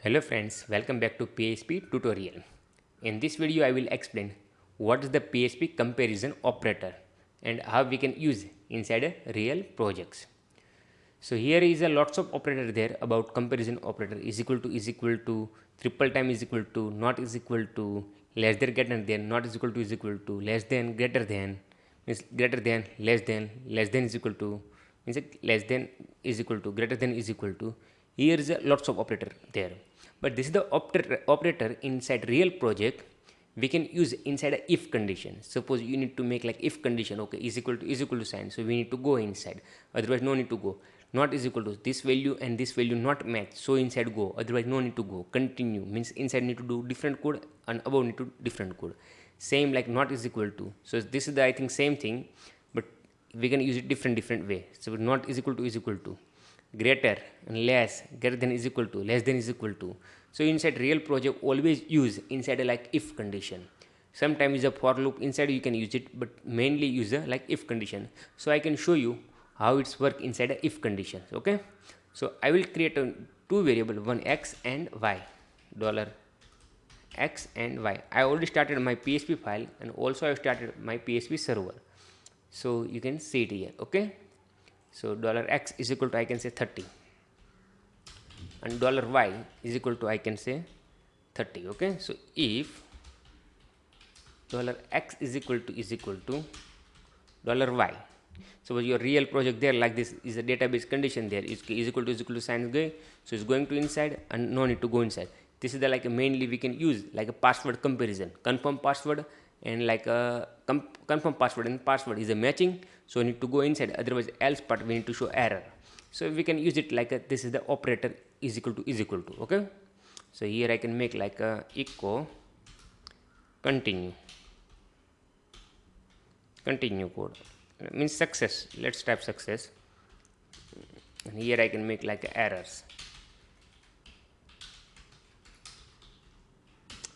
Hello friends, welcome back to PHP tutorial. In this video I will explain what is the PHP comparison operator and how we can use inside a real projects. So here is a lots of operator there about comparison operator is equal to, triple time is equal to, not is equal to, less than greater than, not is equal to, less than greater than, means greater than, less than is equal to, means less than is equal to, greater than is equal to. Here is a lots of operator there. But this is the operator inside real project we can use inside a if condition. Suppose you need to make like if condition, okay, is equal to sign, so we need to go inside, otherwise no need to go. Not is equal to this value and this value not match, so inside go, otherwise no need to go. Continue means inside need to do different code and above need to different code. Same like not is equal to, so this is the I think same thing, but we can use it different way. So not is equal to, greater and less, greater than is equal to, less than is equal to. So inside real project always use inside a like if condition. Sometimes is a for loop inside you can use it, but mainly use a like if condition. So I can show you how it's work inside a if condition. Okay, so I will create two variable, one x and y, dollar x and y. I already started my PHP file and also I started my PHP server, so you can see it here. Okay, so dollar x is equal to I can say 30 and dollar y is equal to I can say 30. Okay, so if dollar x is equal to dollar y, so your real project there like this is a database condition there is equal to sign going, so it's going to inside and no need to go inside. This is the like mainly we can use like a password comparison, confirm password and like a confirm password and password is a matching, so we need to go inside, otherwise else part we need to show error. So we can use it like a, this is the operator is equal to. Okay, so here I can make like a echo continue code, means success. Let's type success, and here I can make like errors.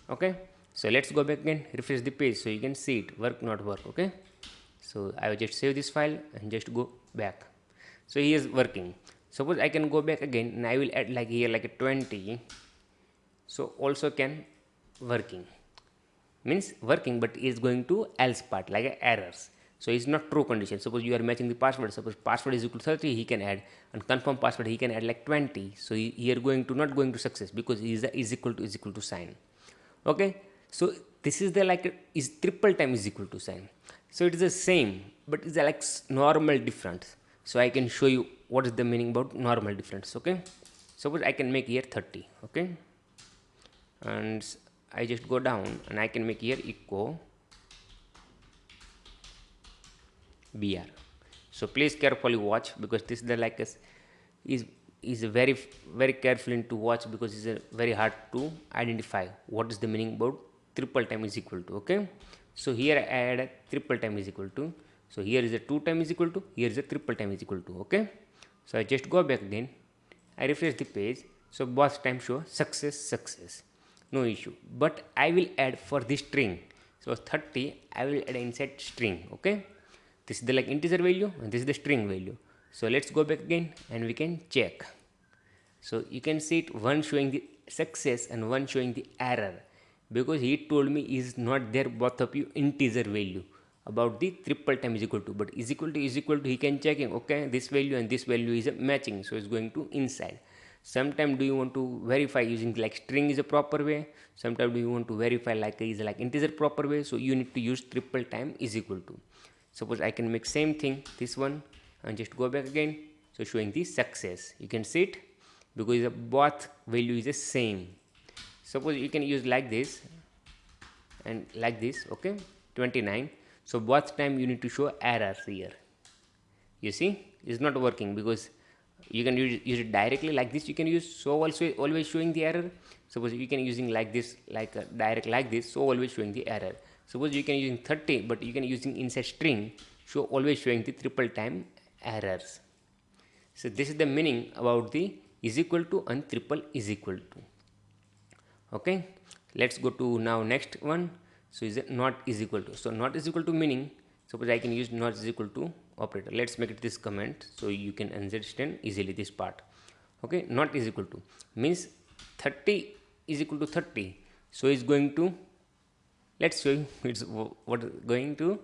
Okay, so let's go back again, refresh the page, so you can see it work not work. Okay, so I will just save this file and just go back. So he is working. Suppose I can go back again and I will add like here like a 20, so also can working, means working, but is going to else part like a errors. So it's not true condition. Suppose you are matching the password, suppose password is equal to 30, he can add, and confirm password he can add like 20. So here going to not going to success because is equal to sign. Okay, so this is the like is triple time is equal to sign. So it is the same, but it's a like normal difference. So I can show you what is the meaning about normal difference. Okay, suppose I can make here 30. Okay, and I just go down and I can make here echo br. So please carefully watch, because this is the like is very carefully to watch, because it's a very hard to identify what is the meaning about triple time is equal to. Okay, so here I add a triple time is equal to, so here is a 2 time is equal to, here is a triple time is equal to. Okay, so I just go back again, I refresh the page, so both time show success, no issue. But I will add for this string, so 30 I will add inside string. Okay, this is the like integer value and this is the string value. So let's go back again and we can check. So you can see it, one showing the success and one showing the error, because he told me is not there both of you integer value about the triple time is equal to, but is equal to he can checking, okay, this value and this value is a matching, so it's going to inside. Sometimes do you want to verify using like string is a proper way, sometimes do you want to verify like is like integer proper way, so you need to use triple time is equal to. Suppose I can make same thing this one and just go back again, so showing the success, you can see it because both value is the same. Suppose you can use like this and like this. Okay, 29, so both time you need to show errors here. You see it's not working because you can use it directly like this, you can use, so also always showing the error. Suppose you can using like this, like direct like this, so always showing the error. Suppose you can using 30, but you can using inside string, so always showing the triple time errors. So this is the meaning about the is equal to and triple is equal to. Okay, let's go to now next one. So is it not is equal to, so not is equal to meaning, suppose I can use not is equal to operator. Let's make it this comment so you can understand easily this part. Okay, not is equal to means 30 is equal to 30, so it's going to, let's show you it's what is going to,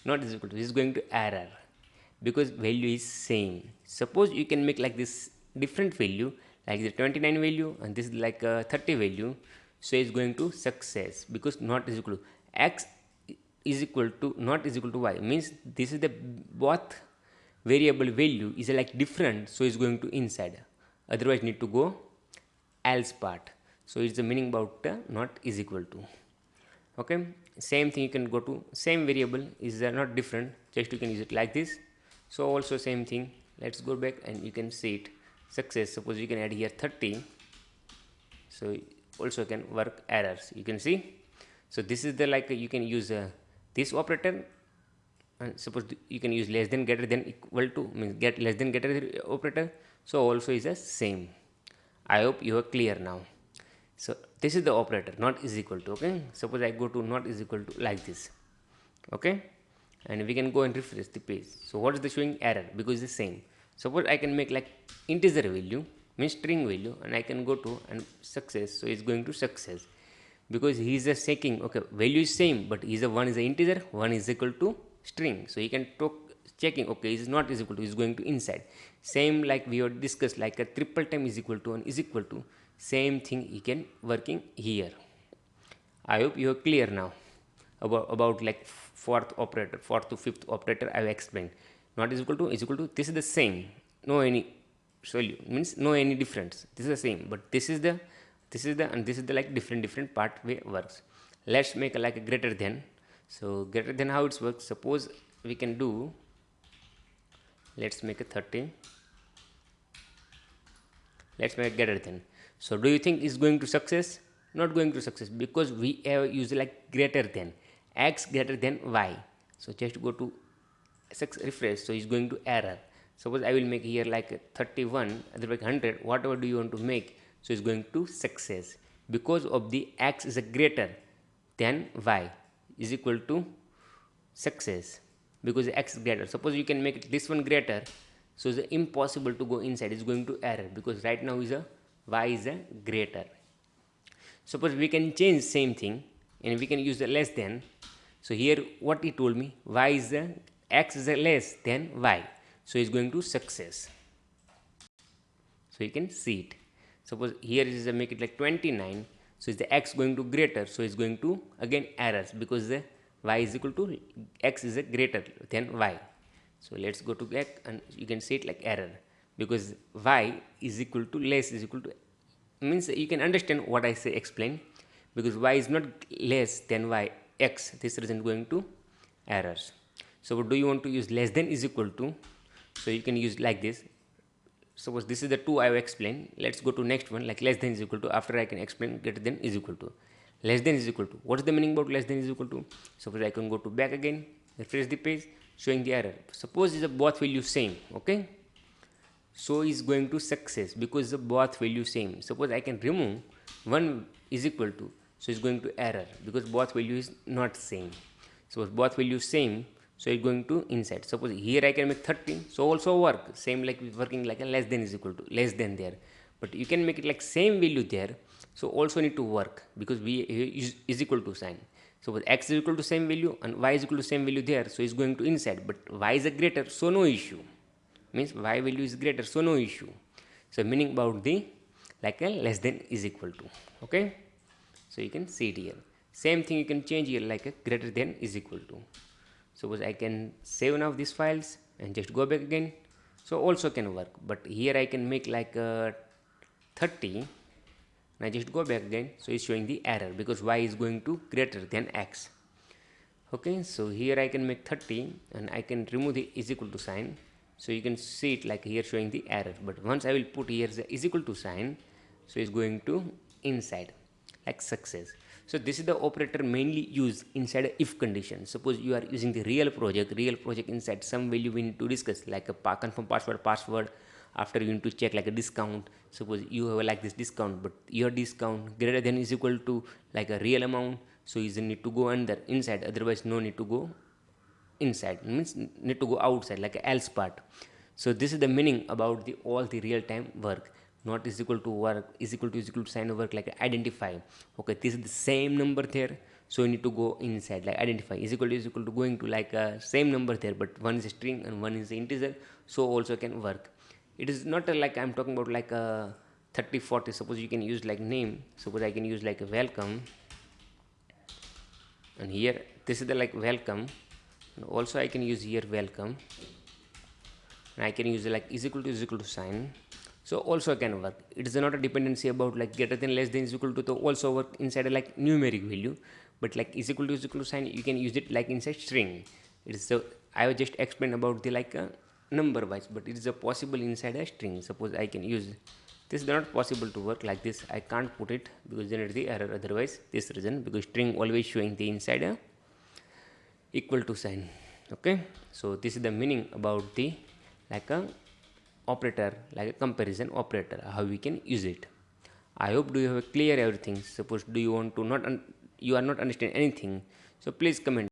not is equal to, is going to error because value is same. Suppose you can make like this different value, like the 29 value and this is like a 30 value, so it's going to success because not is equal to x is equal to not is equal to y, means this is the both variable value is like different, so it's going to inside, otherwise need to go else part. So it's the meaning about not is equal to. Okay, same thing you can go to same variable is not different, just you can use it like this. So also same thing, let's go back and you can see it success. Suppose you can add here 30, so also can work errors, you can see. So this is the like you can use this operator, and suppose you can use less than greater than equal to, means get less than greater than operator, so also is the same. I hope you are clear now. So this is the operator not is equal to. Okay, suppose I go to not is equal to like this. Okay, and we can go and refresh the page. So what is the showing error because it's the same. Suppose I can make like integer value, means string value, and I can go to and success, so it's going to success because he is just checking. Okay, value is same, but is a one is a integer, one is equal to string, so he can talk checking. Okay, is not is equal to, is going to inside. Same like we have discussed, like a triple time is equal to and is equal to, same thing he can working here. I hope you are clear now about like fourth operator, fourth to fifth operator I have explained. Not is equal to, this is the same, no any solution, means no any difference, this is the same, but this is the and this is the like different part way works. Let's make a, like a greater than. So greater than, how it works, suppose we can do, let's make a 30, let's make greater than. So do you think is going to success? Not going to success because we have used like greater than, x greater than y. So just go to refresh, so it's going to error. Suppose I will make here like 31, otherwise 100, whatever do you want to make, so it's going to success because of the x is a greater than y is equal to success because x is greater. Suppose you can make it this one greater, so it's impossible to go inside, it's going to error because right now is a y is a greater. Suppose we can change same thing and we can use the less than. So here what he told me, y is a x is a less than y, so it's going to success. So you can see it. Suppose here is a make it like 29, so is the x going to greater, so it's going to again errors because the y is equal to x is a greater than y. So let's go to x and you can see it like error because y is equal to less is equal to, means you can understand what I say explain, because y is not less than y x, this isn't going to errors. So do you want to use less than is equal to, so you can use like this. Suppose this is the two I have explained, let's go to next one, like less than is equal to, after I can explain greater than is equal to. Less than is equal to, what's the meaning about less than is equal to? Suppose I can go to back again, refresh the page, showing the error. Suppose is a both value same. Okay, so is going to success because the both value same. Suppose I can remove one is equal to, so it's going to error because both value is not same. Suppose both value same, so it's going to inside. Suppose here I can make 13, so also work same like working like a less than is equal to, less than there, but you can make it like same value there, so also need to work because we is equal to sign. So x is equal to same value and y is equal to same value there, so it's going to inside, but y is a greater, so no issue, means y value is greater, so no issue. So meaning about the like a less than is equal to. Okay, so you can see it here. Same thing you can change here like a greater than is equal to. Suppose I can save now these files and just go back again, so also can work, but here I can make like 30 and I just go back again, so it's showing the error because y is going to greater than x. Okay, so here I can make 30 and I can remove the is equal to sign, so you can see it like here showing the error, but once I will put here the is equal to sign, so it's going to inside like success. So this is the operator mainly used inside a if condition. Suppose you are using the real project inside some value we need to discuss like a confirm password, after you need to check like a discount. Suppose you have like this discount, but your discount greater than is equal to like a real amount, so you need to go under inside, otherwise no need to go inside, means need to go outside like a else part. So this is the meaning about the all the real time work. not is equal to work, is equal to sign work, like identify. Okay, this is the same number there, so you need to go inside like identify is equal to going to like same number there, but one is a string and one is integer, so also can work. It is not like I'm talking about like a 30 40. Suppose you can use like name, suppose I can use like a welcome, and here this is the like welcome, and also I can use here welcome, and I can use like is equal to sign, so also can work. It is not a dependency about like greater than less than is equal to also work inside a like numeric value, but like is equal to sign you can use it like inside string. It is so I was just explain about the like number wise, but it is a possible inside a string. Suppose I can use this is not possible to work like this, I can't put it because generate the error otherwise, this reason, because string always showing the inside a equal to sign. Okay, so this is the meaning about the like a operator, like a comparison operator, how we can use it. I hope do you have clear everything. Suppose do you want to not you are not understand anything, so please comment